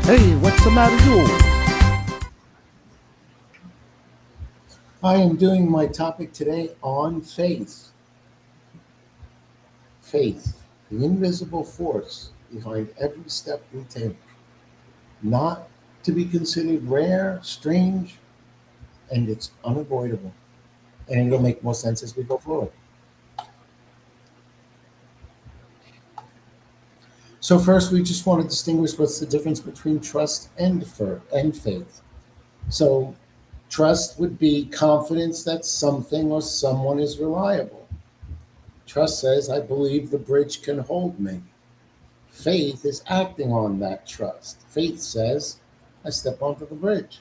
Hey, what's the matter, you? I am doing my topic today on faith. Faith, the invisible force behind every step we take, not to be considered rare, strange, and it's unavoidable. And it'll make more sense as we go forward. So first, we just want to distinguish what's the difference between trust and faith. So trust would be confidence that something or someone is reliable. Trust says, I believe the bridge can hold me. Faith is acting on that trust. Faith says, I step onto the bridge.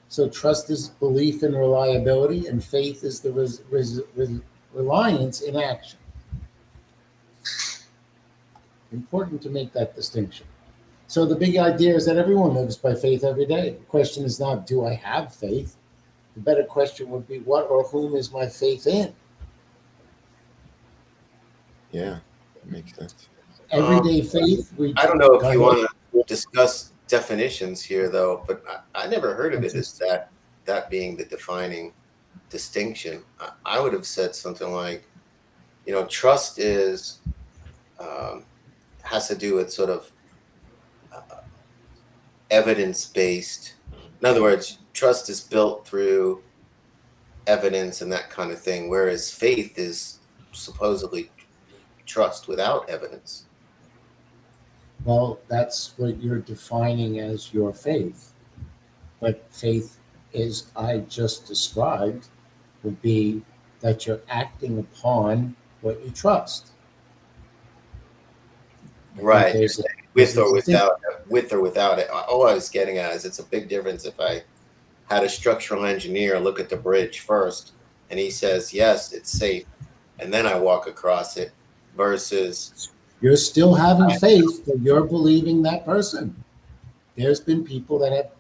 So trust is belief in reliability, and faith is the reliance in action. Important to make that distinction. So the big idea is that everyone lives by faith every day. The question is not, do I have faith? The better question would be, what or whom is my faith in? Yeah, that makes sense. Everyday faith, we I don't know if go you ahead. want to discuss definitions here, though, but I never heard of it as that being the defining distinction. I would have said something like, trust is has to do with sort of evidence based. In other words, trust is built through evidence and that kind of thing, whereas faith is supposedly trust without evidence. Well, that's what you're defining as your faith. But faith, as I just described, would be that you're acting upon what you trust. I think Right. You're there's a, saying there's with a or distinction. without it. All I was getting at is it's a big difference if I had a structural engineer look at the bridge first and he says, yes, it's safe. And then I walk across it versus, You're still having faith that you're believing that person. There's been people that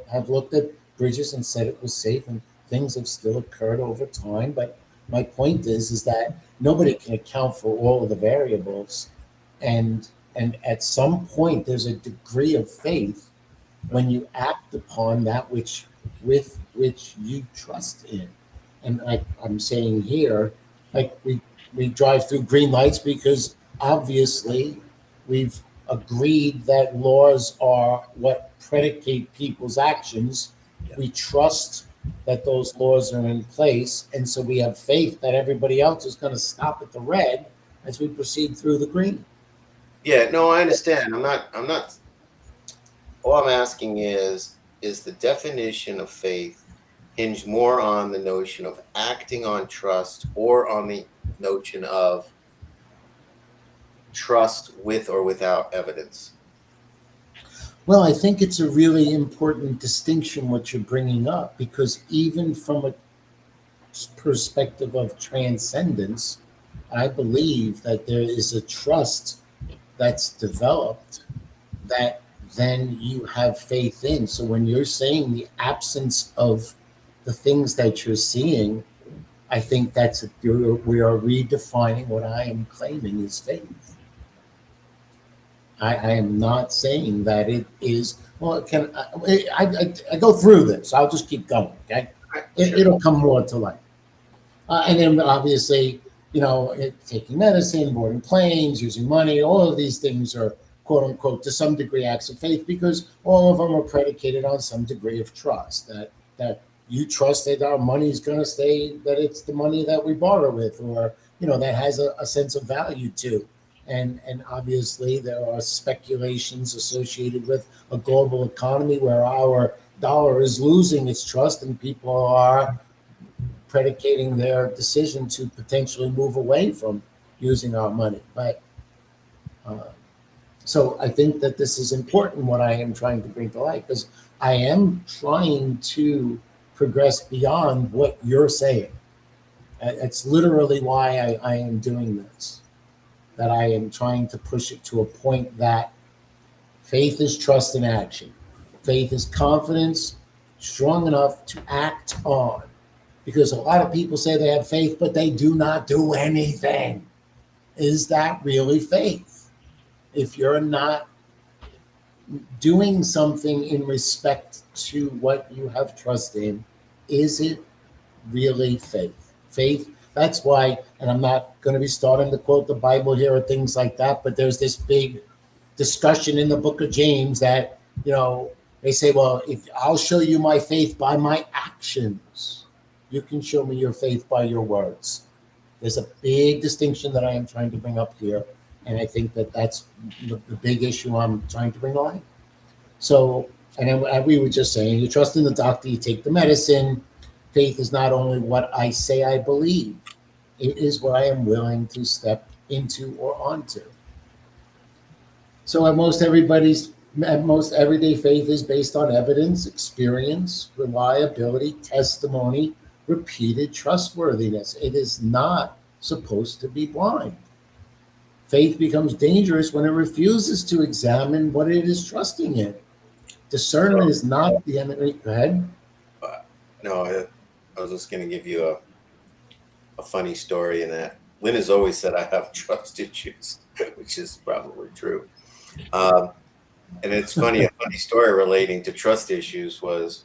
have looked at bridges and said it was safe, and things have still occurred over time. But my point is that nobody can account for all of the variables, and at some point there's a degree of faith when you act upon that with which you trust in. And like I'm saying here, like we drive through green lights because obviously we've agreed that laws are what predicate people's actions. We trust that those laws are in place, and so we have faith that everybody else is going to stop at the red as we proceed through the green. yeah, no, I understand. I'm not, all I'm asking is the definition of faith hinge more on the notion of acting on trust or on the notion of trust with or without evidence? Well, I think it's a really important distinction what you're bringing up, because even from a perspective of transcendence, I believe that there is a trust that's developed that then you have faith in. So when you're saying the absence of the things that you're seeing, I think we are redefining what I am claiming is faith. I am not saying that it is. Well, I go through this. I'll just keep going. Okay, Sure. it'll come more to light. And then obviously, taking medicine, boarding planes, using money, all of these things are quote unquote to some degree acts of faith, because all of them are predicated on some degree of trust that you trust that our money is going to stay, that it's the money that we borrow with, or that has a sense of value to. And obviously there are speculations associated with a global economy where our dollar is losing its trust and people are predicating their decision to potentially move away from using our money. But uh, so I think that this is important, what I am trying to bring to light, because I am trying to progress beyond what you're saying. It's literally why I am doing this, that I am trying to push it to a point that faith is trust in action. Faith is confidence strong enough to act on. Because a lot of people say they have faith, but they do not do anything. Is that really faith? If you're not doing something in respect to what you have trust in, is it really faith? Faith, that's why, and I'm not going to be starting to quote the Bible here or things like that, but there's this big discussion in the book of James that, they say, well, if I'll show you my faith by my actions, you can show me your faith by your words. There's a big distinction that I am trying to bring up here, and I think that that's the big issue I'm trying to bring on. So, and then we were just saying, you trust in the doctor, you take the medicine. Faith is not only what I say I believe, it is what I am willing to step into or onto. So at most everyday faith is based on evidence, experience, reliability, testimony, repeated trustworthiness. It is not supposed to be blind. Faith becomes dangerous when it refuses to examine what it is trusting in. Discernment is not the enemy. Go ahead. No, I was just going to give you a funny story in that Lynn has always said I have trust issues, which is probably true. And it's funny, a funny story relating to trust issues was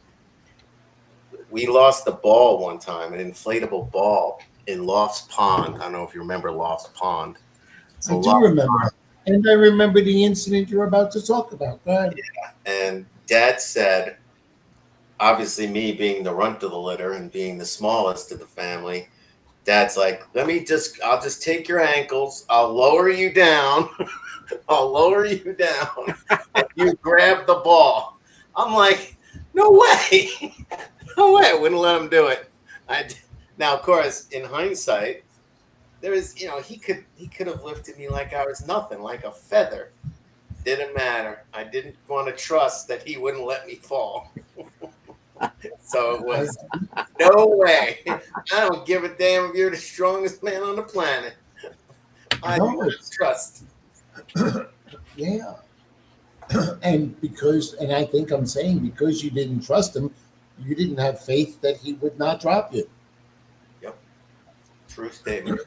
we lost the ball one time, an inflatable ball in Loft's Pond. I don't know if you remember Loft's Pond. So I do remember. And I remember the incident you're about to talk about. Go ahead. Yeah. And Dad said, obviously me being the runt of the litter and being the smallest of the family, Dad's like, I'll just take your ankles. I'll lower you down. I'll lower you down. And you grab the ball. I'm like, no way. No way. I wouldn't let him do it. Now, of course, in hindsight, there is, he could have lifted me like I was nothing, like a feather. Didn't matter. I didn't want to trust that he wouldn't let me fall. So it was no way. I don't give a damn if you're the strongest man on the planet. I don't trust. Yeah. And I think I'm saying because you didn't trust him, you didn't have faith that he would not drop you. Yep. True statement.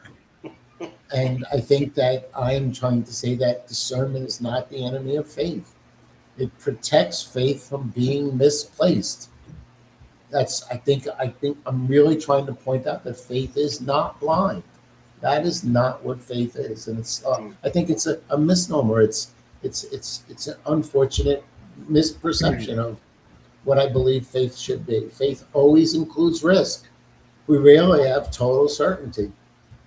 And I think that I'm trying to say that discernment is not the enemy of faith. It protects faith from being misplaced. I think I'm really trying to point out that faith is not blind. That is not what faith is, and I think it's a misnomer. It's an unfortunate misperception of what I believe faith should be. Faith always includes risk. We rarely have total certainty,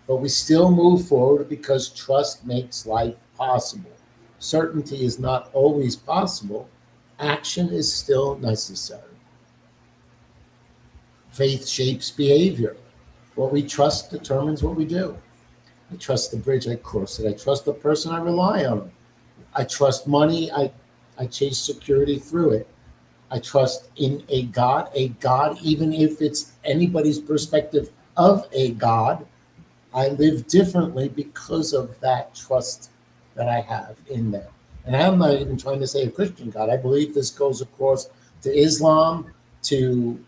but we still move forward because trust makes life possible. Certainty is not always possible. Action is still necessary. Faith shapes behavior. What we trust determines what we do. I trust the bridge, I cross it. I trust the person, I rely on them. I trust money, I chase security through it. I trust in a God, even if it's anybody's perspective of a God, I live differently because of that trust that I have in them. And I'm not even trying to say a Christian God. I believe this goes across to Islam, to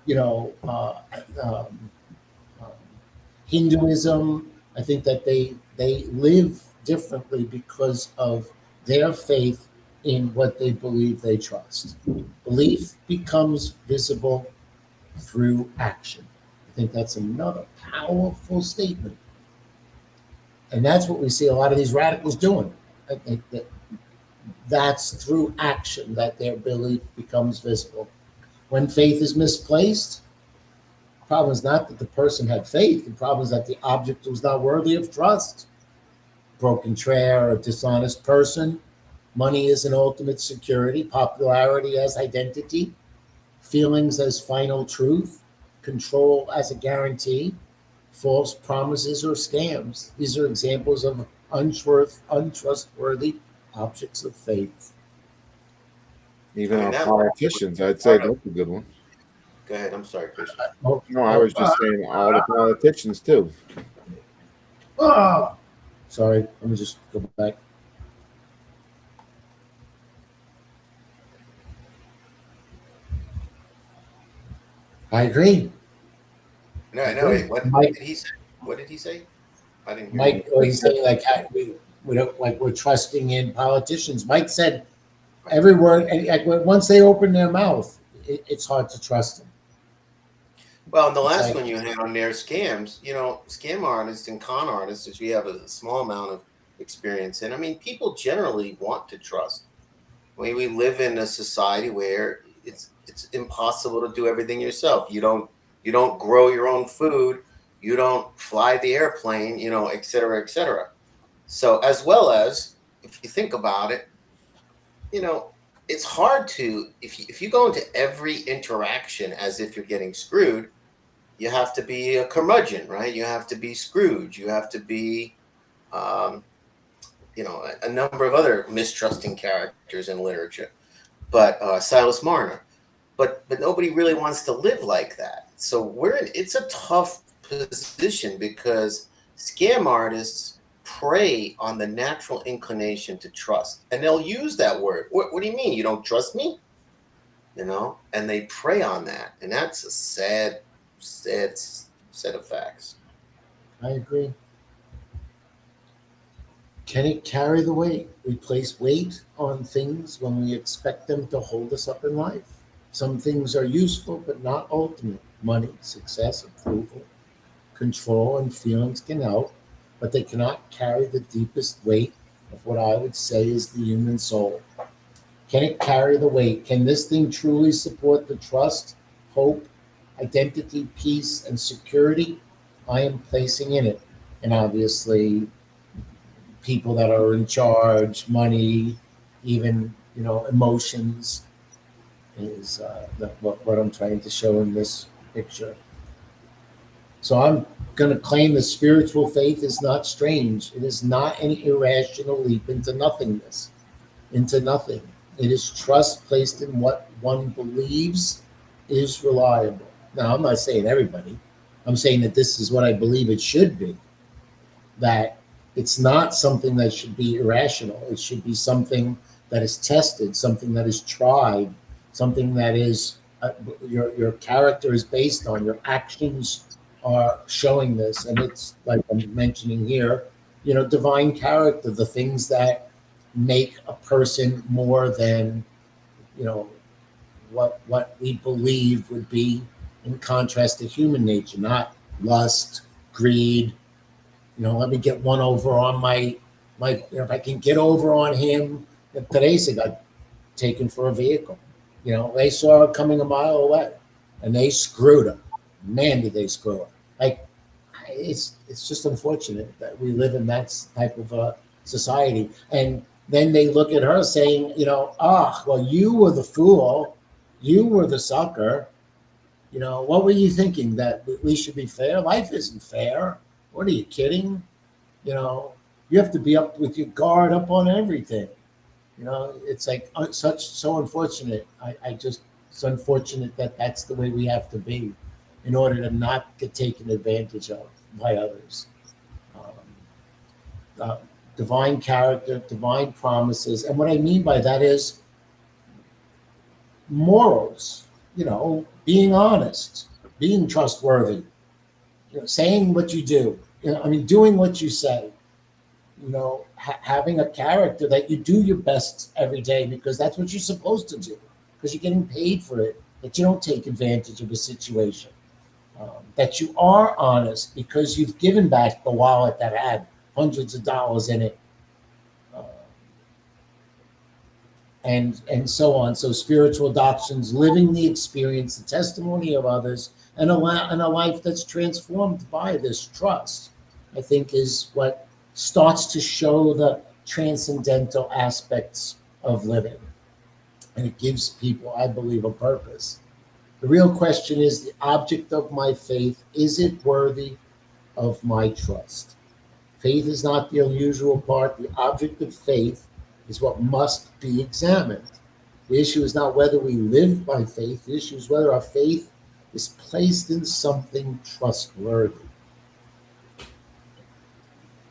Hinduism. I think that they live differently because of their faith in what they believe they trust. Belief becomes visible through action. I think that's another powerful statement. And that's what we see a lot of these radicals doing. I think that's through action that their belief becomes visible. When faith is misplaced, the problem is not that the person had faith. The problem is that the object was not worthy of trust. Broken tray or a dishonest person. Money is an ultimate security. Popularity as identity. Feelings as final truth. Control as a guarantee. False promises or scams. These are examples of untrustworthy objects of faith. Even our politicians, I'd say that's a good one. Go ahead. I'm sorry, Christian. No, I was just saying all the politicians too. Sorry, let me just go back. I agree. No, I know. What did he say? What did he say? I didn't hear Mike, he's saying like we don't like we're trusting in politicians. Mike said every word, and like once they open their mouth, it's hard to trust them. Well, and the It's last like, one you had on there, scams, scam artists and con artists, which we have a small amount of experience in. I mean, people generally want to trust. We live in a society where it's impossible to do everything yourself. You don't grow your own food, you don't fly the airplane, et cetera, et cetera. So as well as if you think about it, you know, it's hard to if you go into every interaction as if you're getting screwed, you have to be a curmudgeon, right? You have to be Scrooge. You have to be, um, a number of other mistrusting characters in literature. But Silas Marner. But nobody really wants to live like that. So it's a tough position because scam artists prey on the natural inclination to trust, and they'll use that word. What do you mean? You don't trust me? And they prey on that, and that's a sad set of facts. I agree. Can it carry the weight? We place weight on things when we expect them to hold us up in life. Some things are useful, but not ultimate. Money, success, approval, control, and feelings can help, but they cannot carry the deepest weight of what I would say is the human soul. Can it carry the weight? Can this thing truly support the trust, hope, identity, peace, and security I am placing in it? And obviously, people that are in charge, money, even emotions is what I'm trying to show in this picture. So I'm going to claim that spiritual faith is not strange. It is not an irrational leap into nothingness, into nothing. It is trust placed in what one believes is reliable. Now, I'm not saying everybody. I'm saying that this is what I believe it should be. That it's not something that should be irrational. It should be something that is tested, something that is tried, something that is your character is based on. Your actions are showing this, and it's like I'm mentioning here. Divine character, the things that make a person more than what we believe would be in contrast to human nature, not lust, greed. Let me get one over on my if I can get over on him. Teresa got taken for a vehicle. They saw her coming a mile away, and they screwed her. Man, did they screw her! Like, it's just unfortunate that we live in that type of a society. And then they look at her saying, well, you were the fool, you were the sucker. What were you thinking, that we should be fair? Life isn't fair. What are you kidding? You have to be up with your guard up on everything. It's like so unfortunate. It's unfortunate that that's the way we have to be in order to not get taken advantage of by others. Divine character, divine promises. And what I mean by that is morals, being honest, being trustworthy, saying what you do, doing what you say, having a character that you do your best every day because that's what you're supposed to do, because you're getting paid for it, that you don't take advantage of a situation, that you are honest because you've given back the wallet that had hundreds of dollars in it, and so on. So spiritual doctrines, living the experience, the testimony of others, and a life that's transformed by this trust, I think is what starts to show the transcendental aspects of living. And it gives people, I believe, a purpose. The real question is the object of my faith. Is it worthy of my trust? Faith is not the unusual part. The object of faith is what must be examined. The issue is not whether we live by faith. The issue is whether our faith is placed in something trustworthy.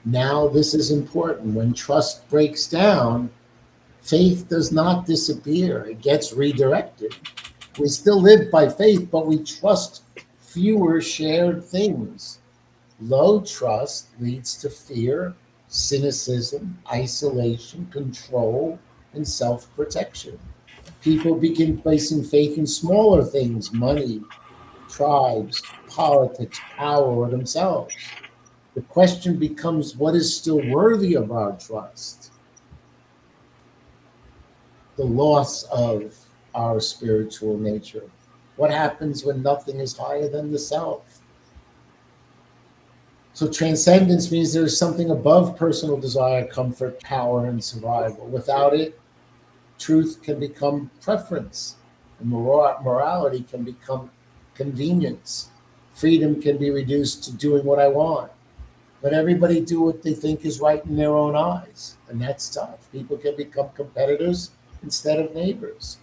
Now, this is important. When trust breaks down, faith does not disappear. It gets redirected. We still live by faith, but we trust fewer shared things. Low trust leads to fear, cynicism, isolation, control, and self-protection. People begin placing faith in smaller things, money, tribes, politics, power, or themselves. The question becomes, what is still worthy of our trust? The loss of our spiritual nature. What happens when nothing is higher than the self? So transcendence means there is something above personal desire, comfort, power, and survival. Without it, truth can become preference, and morality can become convenience. Freedom can be reduced to doing what I want. Let everybody do what they think is right in their own eyes. And that's tough. People can become competitors instead of neighbors.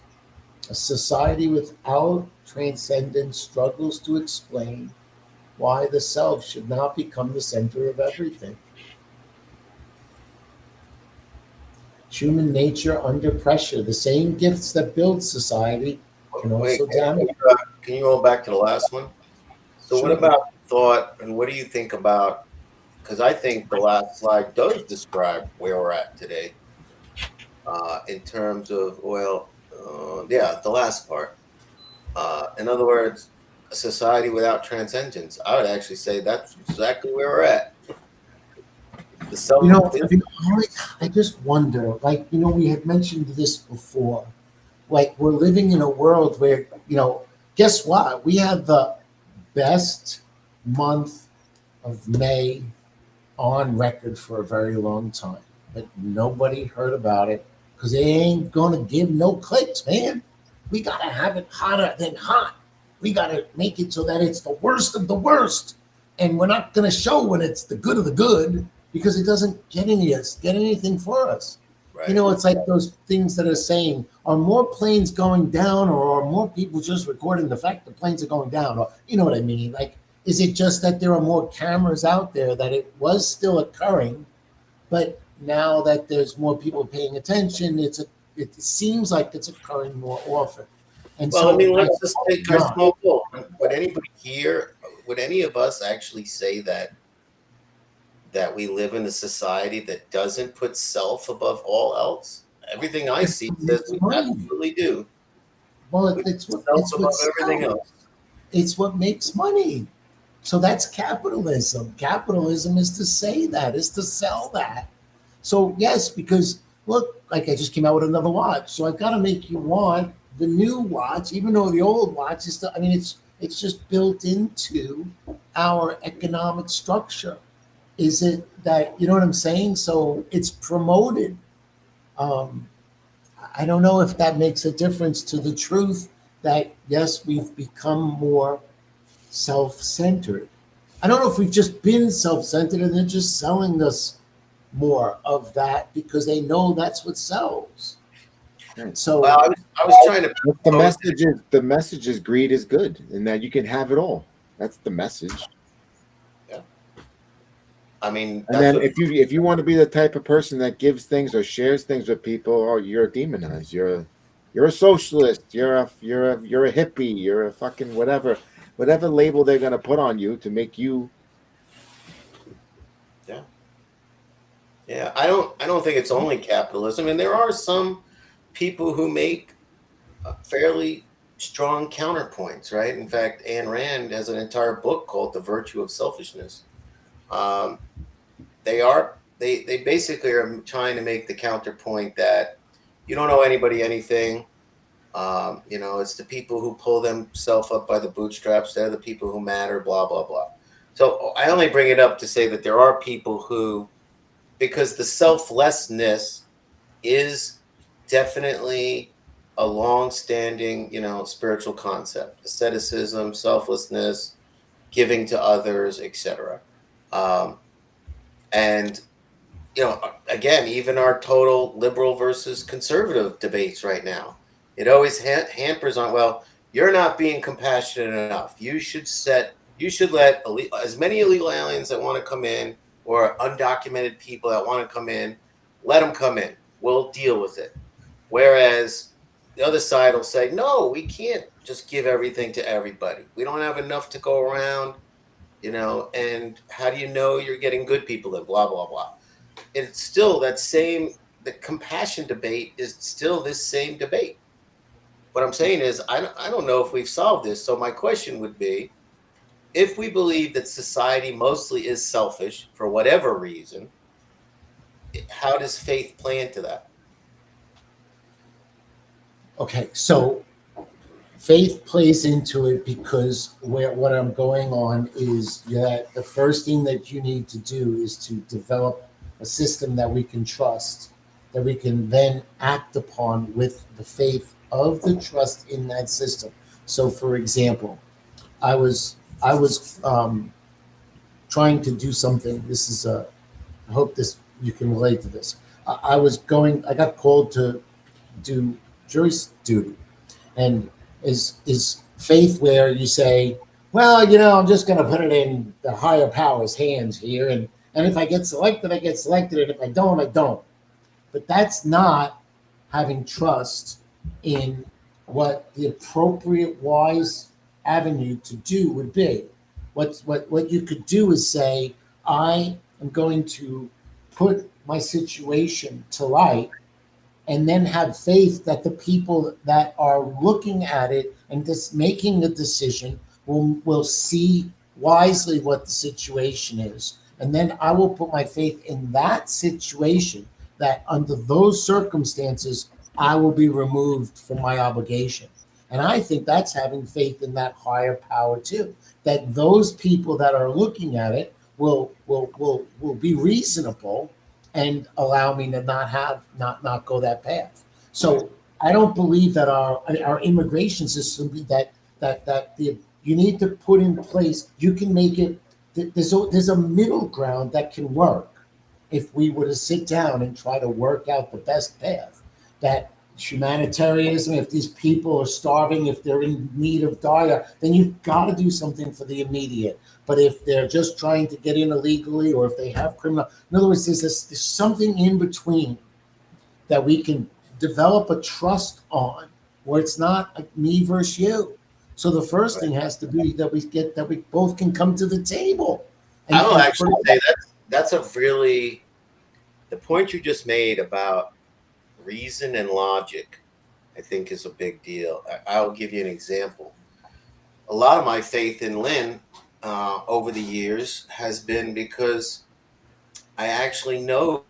A society without transcendence struggles to explain why the self should not become the center of everything. Human nature under pressure. The same gifts that build society can Wait, also damage. can you go back to the last one? So what Sure. about thought, and what do you think about, because I think the last slide does describe where we're at today in terms of, well, yeah, the last part. In other words, a society without transcendence. I would actually say that's exactly where we're at. The self You know, I mean, I just wonder, like, we had mentioned this before. Like, we're living in a world where, guess what? We have the best month of May on record for a very long time, but nobody heard about it because they ain't gonna give no clicks, man. We gotta have it hotter than hot. We gotta make it so that it's the worst of the worst, and we're not gonna show when it's the good of the good because it doesn't get anything for us. right. It's like those things that are saying, are more planes going down, or are more people just recording the fact the planes are going down? Or, you know what I mean? Like, is it just that there are more cameras out there, that it was still occurring, but now that there's more people paying attention, it seems like it's occurring more often. And Well, so I mean, let's just take a yeah. small poll. Would anybody here, would any of us actually say that we live in a society that doesn't put self above all else? Everything I see says we absolutely do. Well, We it's put what self it's above what everything sells. else. It's what makes money. So that's capitalism. Capitalism is to say that, is to sell that. So yes, because look, like I just came out with another watch, so I've got to make you want the new watch, even though the old watch is still. I mean, it's just built into our economic structure. Is it that, you know what I'm saying? So it's promoted. Um, I don't know if that makes a difference to the truth that yes, we've become more self-centered. I don't know if we've just been self-centered and they're just selling us more of that because they know that's what sells. So Well, I was trying to But the propose message is greed is good, and that you can have it all. That's the message. yeah. I mean, And that's then what. if you want to be the type of person that gives things or shares things with people, oh, you're demonized. You're a socialist. You're a hippie. You're a fucking whatever label they're gonna put on you to make you. Yeah, yeah. I don't think it's only capitalism, and there are some people who make fairly strong counterpoints, right? In fact, Ayn Rand has an entire book called "The Virtue of Selfishness." Um, they basically are trying to make the counterpoint that you don't owe anybody anything. It's the people who pull themselves up by the bootstraps. They're the people who matter. Blah blah blah. So I only bring it up to say that there are people who, because the selflessness is definitely a long-standing, spiritual concept: asceticism, selflessness, giving to others, etc. Um, and again, even our total liberal versus conservative debates right now, it always hampers on, well, you're not being compassionate enough. You should let as many illegal aliens that want to come in, or undocumented people that want to come in, let them come in. We'll deal with it. Whereas the other side will say, no, we can't just give everything to everybody. We don't have enough to go around, and how do you know you're getting good people in, blah, blah, blah. It's still that the compassion debate is still this same debate. What I'm saying is, I don't know if we've solved this. So my question would be, if we believe that society mostly is selfish for whatever reason, how does faith play into that? Okay, so faith plays into it because what I'm going on is that the first thing that you need to do is to develop a system that we can trust, that we can then act upon with the faith of the trust in that system. So, for example, I was trying to do something. This is a. I hope this you can relate to this. I was going. I got called to do jury duty, and is faith where you say, well, I'm just going to put it in the higher power's hands here, and if I get selected, I get selected, and if I don't, I don't. But that's not having trust in what the appropriate wise avenue to do would be. What you could do is say, I am going to put my situation to light, and then have faith that the people that are looking at it and just making the decision will see wisely what the situation is. And then I will put my faith in that situation, that under those circumstances, I will be removed from my obligation. And I think that's having faith in that higher power too, that those people that are looking at it will be reasonable and allow me to not go that path. So I don't believe that our immigration system that you need to put in place. You can make it. There's a middle ground that can work if we were to sit down and try to work out the best path. That humanitarianism, if these people are starving, if they're in need of diet, then you've got to do something for the immediate. But if they're just trying to get in illegally, or if they have criminal, in other words, there's something in between that we can develop a trust on, where it's not me versus you. So the first thing has to be that we both can come to the table. I will actually say that's a really, the point you just made about reason and logic, I think, is a big deal. I'll give you an example. A lot of my faith in Lynn over the years has been because I actually know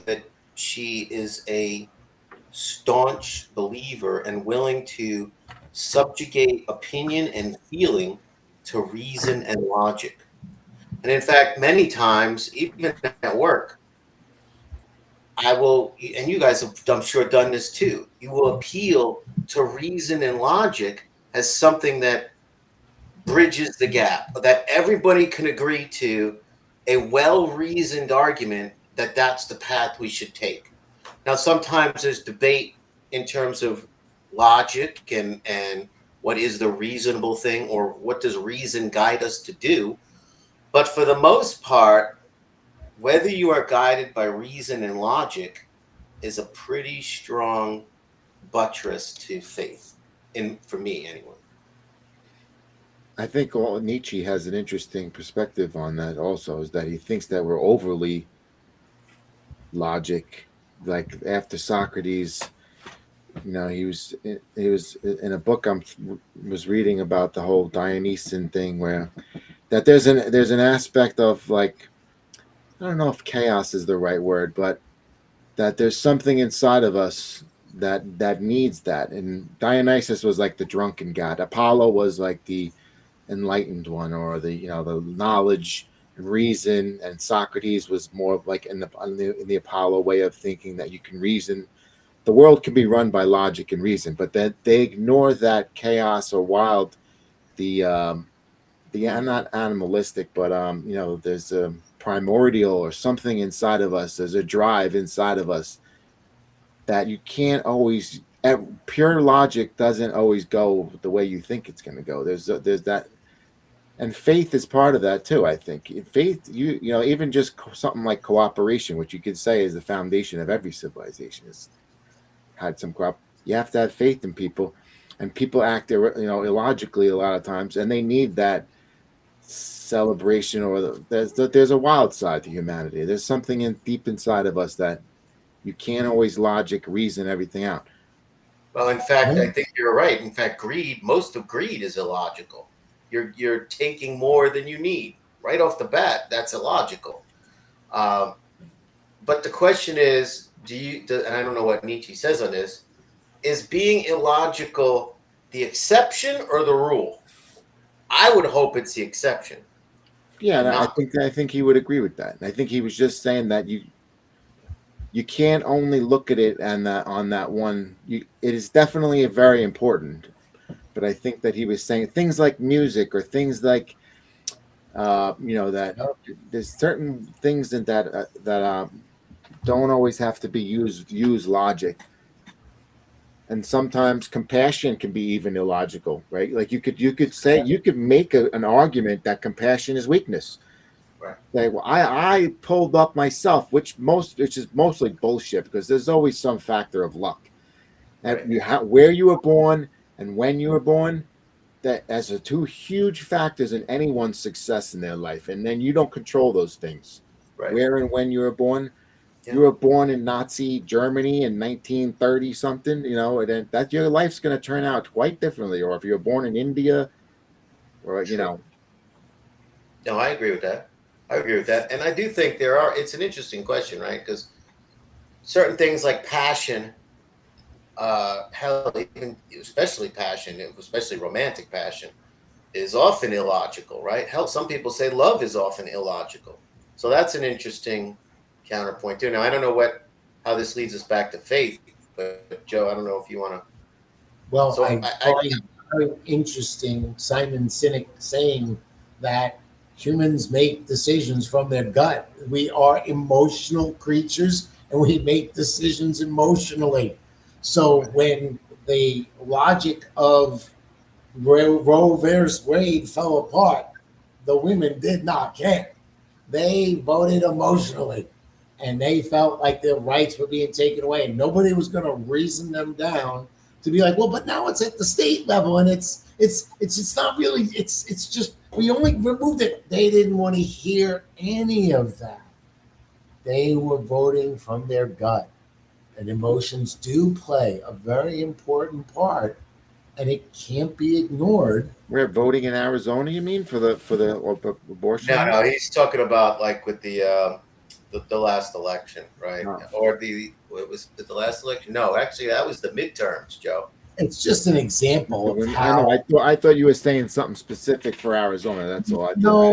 that she is a staunch believer and willing to subjugate opinion and feeling to reason and logic. And in fact, many times, even at work, I will, and you guys have, I'm sure, done this too. You will appeal to reason and logic as something that bridges the gap, that everybody can agree to a well-reasoned argument that that's the path we should take. Now, sometimes there's debate in terms of logic and what is the reasonable thing, or what does reason guide us to do. But for the most part, whether you are guided by reason and logic is a pretty strong buttress to faith, for me anyway. I think Nietzsche has an interesting perspective on that also, is that he thinks that we're overly logic. Like after Socrates, he was in a book I was reading about the whole Dionysian thing, where that there's an aspect of, like, I don't know if chaos is the right word, but that there's something inside of us that needs that. And Dionysus was like the drunken god. Apollo was like the enlightened one, or the the knowledge and reason. And Socrates was more like in the Apollo way of thinking, that you can reason. The world can be run by logic and reason, but that they ignore that chaos or wild, the not animalistic, but there's a primordial or something inside of us. There's a drive inside of us that you can't always. Pure logic doesn't always go the way you think it's going to go. There's that, and faith is part of that too. I think faith, even just something like cooperation, which you could say is the foundation of every civilization, has had some you have to have faith in people, and people act illogically a lot of times, and they need that celebration, or there's a wild side to humanity. There's something deep inside of us that You can't always logic reason everything out. Well, in fact, I think you're right. In fact, most of greed is illogical. You're taking more than you need right off the bat. That's illogical. But the question is, and I don't know what Nietzsche says on this, is being illogical the exception or the rule? I would hope it's the exception. Yeah, and I think he would agree with that. And I think he was just saying that you can't only look at it and that on that one. It is definitely very important, but I think that he was saying things like music or things like that there's certain things that don't always have to be use logic. And sometimes compassion can be even illogical, right? Like you could make an argument that compassion is weakness. Right. Like, well, I pulled up myself, which is mostly bullshit because there's always some factor of luck. And where you were born and when you were born, that as are two huge factors in anyone's success in their life. And then you don't control those things. Right. Where and when you were born. Yeah. You were born in Nazi Germany in 1930 something, and that your life's going to turn out quite differently. Or if you're born in India, or No, I agree with that. And I do think it's an interesting question, right? Because certain things like passion, especially passion, especially romantic passion, is often illogical, right? Hell, some people say love is often illogical. So that's an interesting counterpoint too. Now, I don't know how this leads us back to faith, but Joe, I don't know if you want to. Well, so I find very interesting Simon Sinek saying that humans make decisions from their gut. We are emotional creatures and we make decisions emotionally. So when the logic of Roe versus Wade fell apart, the women did not care. They voted emotionally. And they felt like their rights were being taken away. And nobody was going to reason them down to be like, well, but now it's at the state level, and it's not really. It's just we only removed it. They didn't want to hear any of that. They were voting from their gut, and emotions do play a very important part, and it can't be ignored. We're voting in Arizona. You mean for the abortion? No, he's talking about like with the last election, right? No. Or was it the last election? No, actually, that was the midterms, Joe. It's just an example of how. I thought you were saying something specific for Arizona. That's all.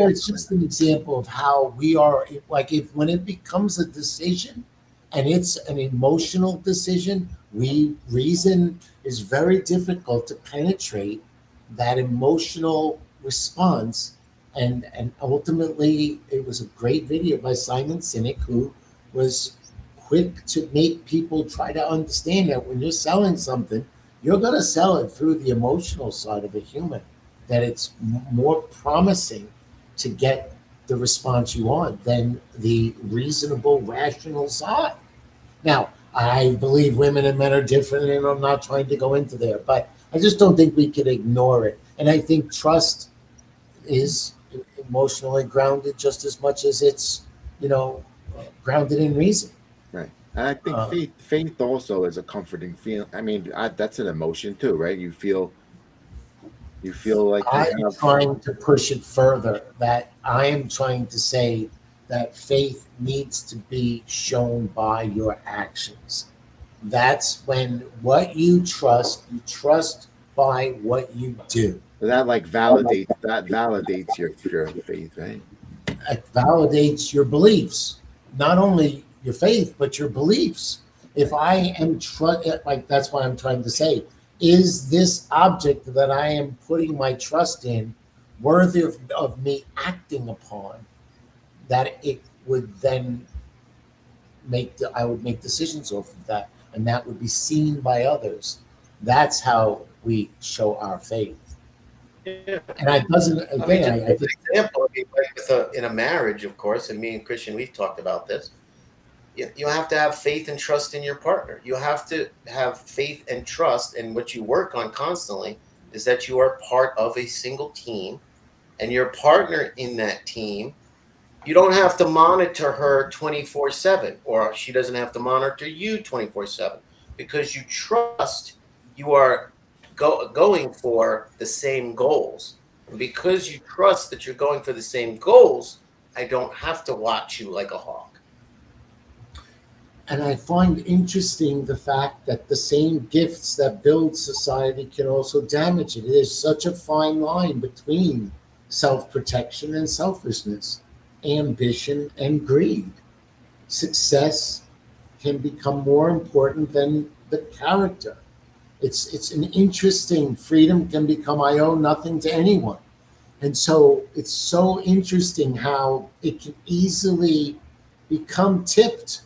It's just an example of how we are. Like when it becomes a decision, and it's an emotional decision, reason is very difficult to penetrate that emotional response. And ultimately, it was a great video by Simon Sinek, who was quick to make people try to understand that when you're selling something, you're going to sell it through the emotional side of a human, that it's more promising to get the response you want than the reasonable, rational side. Now, I believe women and men are different, and I'm not trying to go into there, but I just don't think we can ignore it. And I think trust is emotionally grounded just as much as it's grounded in reason. Right. And I think faith also is a comforting feeling. I mean, that's an emotion too, right? You feel like I'm trying to push it further, that I am trying to say that faith needs to be shown by your actions. That's when what you trust by what you do. That validates your faith, right? It validates your beliefs, not only your faith, but your beliefs. If I am that's what I'm trying to say. Is this object that I am putting my trust in worthy of me acting upon? That it would then I would make decisions off of that, and that would be seen by others. That's how we show our faith. Yeah. And I doesn't again. I think example, in a marriage, of course, and me and Christian, we've talked about this. You have to have faith and trust in your partner. You have to have faith and trust, and what you work on constantly is that you are part of a single team, and your partner in that team You don't have to monitor her 24/7, or she doesn't have to monitor you 24/7, because you trust you are going for the same goals. And because you trust that you're going for the same goals, I don't have to watch you like a hawk. And I find interesting the fact that the same gifts that build society can also damage it. There's such a fine line between self protection and selfishness, ambition and greed. Success can become more important than the character. It's an interesting freedom can become I owe nothing to anyone. And so it's so interesting how it can easily become tipped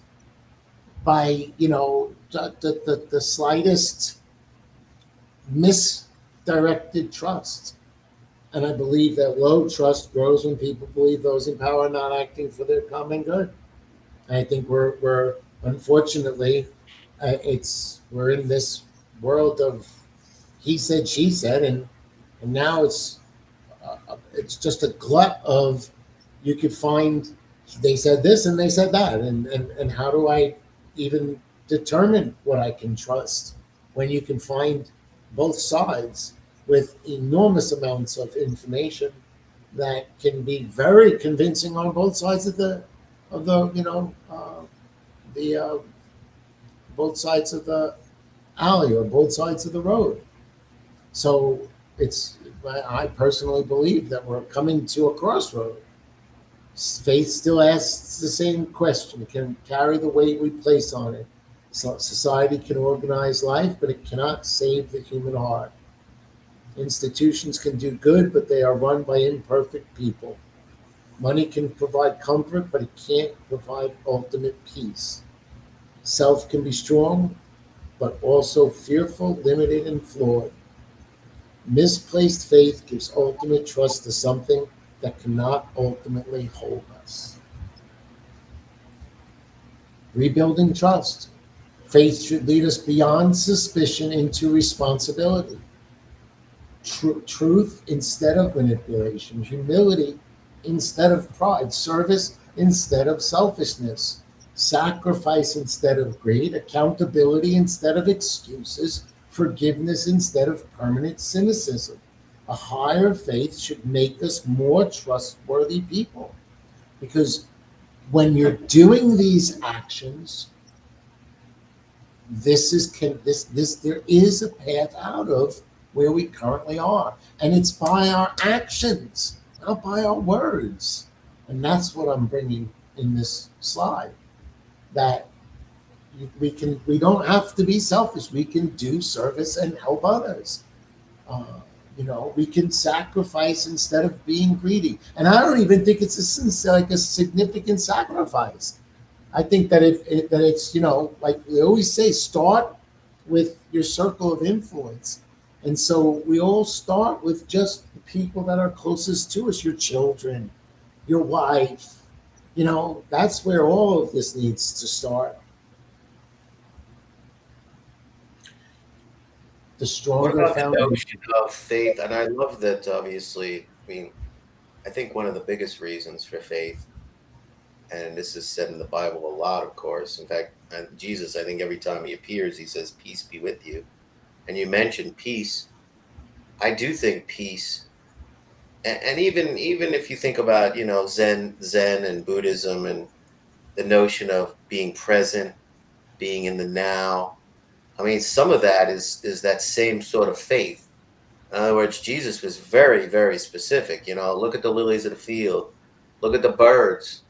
by, the slightest misdirected trust. And I believe that low trust grows when people believe those in power are not acting for their common good. And I think we're unfortunately, we're in this world of he said, she said, and now it's just a glut of you could find they said this and they said that, and how do I even determine what I can trust when you can find both sides with enormous amounts of information that can be very convincing on both sides of the the both sides of the alley or both sides of the road. So it's I personally believe that we're coming to a crossroad. Faith still asks the same question: can carry the weight we place on it. So society can organize life, but it cannot save the human heart. Institutions can do good, but they are run by imperfect people. Money can provide comfort, but it can't provide ultimate peace. Self can be strong, but also fearful, limited, and flawed. Misplaced faith gives ultimate trust to something that cannot ultimately hold us. Rebuilding trust. Faith should lead us beyond suspicion into responsibility. Truth instead of manipulation. Humility instead of pride. Service instead of selfishness. Sacrifice instead of greed. Accountability instead of excuses. Forgiveness instead of permanent cynicism. A higher faith should make us more trustworthy people, because when you're doing these actions, there is a path out of where we currently are, and it's by our actions, not by our words. And that's what I'm bringing in this slide, that we don't have to be selfish. We can do service and help others. Uh, we can sacrifice instead of being greedy. And I don't even think it's like a significant sacrifice. I think that that it's, like we always say, start with your circle of influence. And so we all start with just the people that are closest to us, your children, your wife. That's where all of this needs to start. The What stronger about the foundation. notion of faith? And I love that, obviously. I mean, I think one of the biggest reasons for faith, and this is said in the Bible a lot, of course. In fact, and Jesus, I think every time he appears, he says, "Peace be with you." And you mentioned peace. I do think peace, and even if you think about, Zen and Buddhism, and the notion of being present, being in the now. I mean, some of that is that same sort of faith. In other words, Jesus was very, very specific. Look at the lilies of the field, look at the birds.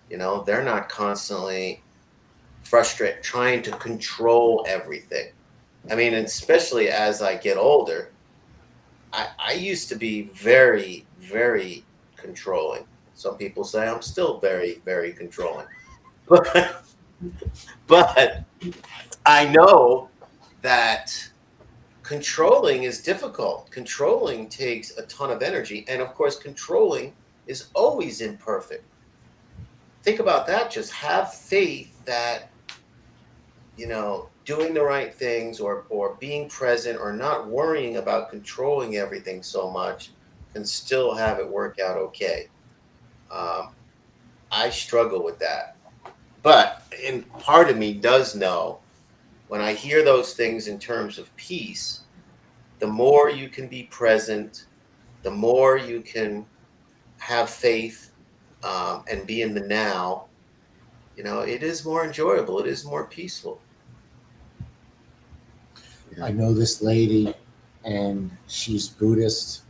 They're not constantly frustrated, trying to control everything. I mean, especially as I get older, I used to be very, very controlling. Some people say I'm still very, very controlling. But, but I know that controlling is difficult. Controlling takes a ton of energy. And of course, controlling is always imperfect. Think about that. Just have faith that, doing the right things, or being present, or not worrying about controlling everything so much, can still have it work out okay. Um, I struggle with that. But in part of me does know when I hear those things in terms of peace, the more you can be present, the more you can have faith and be in the now, it is more enjoyable. It is more peaceful. I know this lady, and she's Buddhist,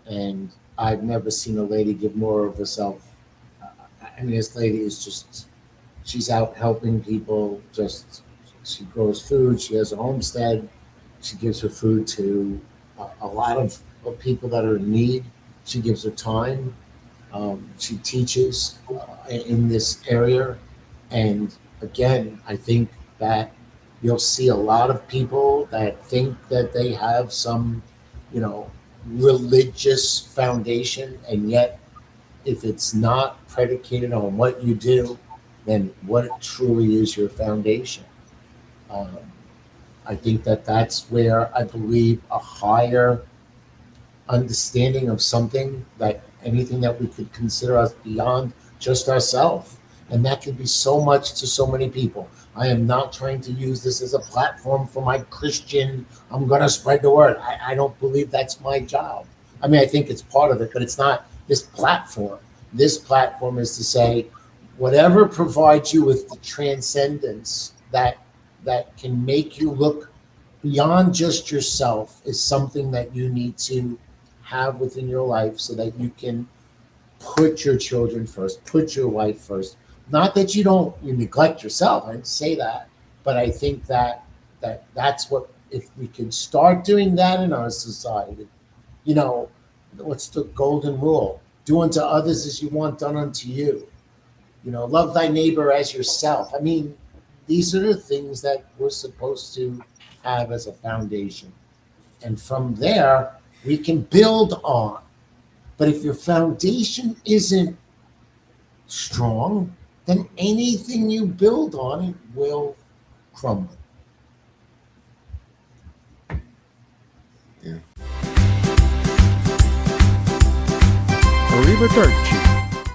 and I've never seen a lady give more of herself. I mean, this lady is just, she's out helping people. She grows food. She has a homestead. She gives her food to a lot of people that are in need. She gives her time. She teaches in this area. And again, I think that you'll see a lot of people that think that they have some, religious foundation, and yet if it's not predicated on what you do, then what truly is your foundation? I think that that's where I believe a higher understanding of something, that anything that we could consider us beyond just ourselves. And that could be so much to so many people. I am not trying to use this as a platform for my Christian, I'm going to spread the word. I don't believe that's my job. I mean, I think it's part of it, but it's not this platform. This platform is to say, whatever provides you with the transcendence that can make you look beyond just yourself is something that you need to have within your life so that you can put your children first, put your wife first. Not that you neglect yourself. I didn't say that, but I think that's what, if we can start doing that in our society, what's the golden rule? Do unto others as you want done unto you. Love thy neighbor as yourself. I mean, these are the things that we're supposed to have as a foundation. And from there, we can build on. But if your foundation isn't strong, then anything you build on it will crumble. Arrivederci.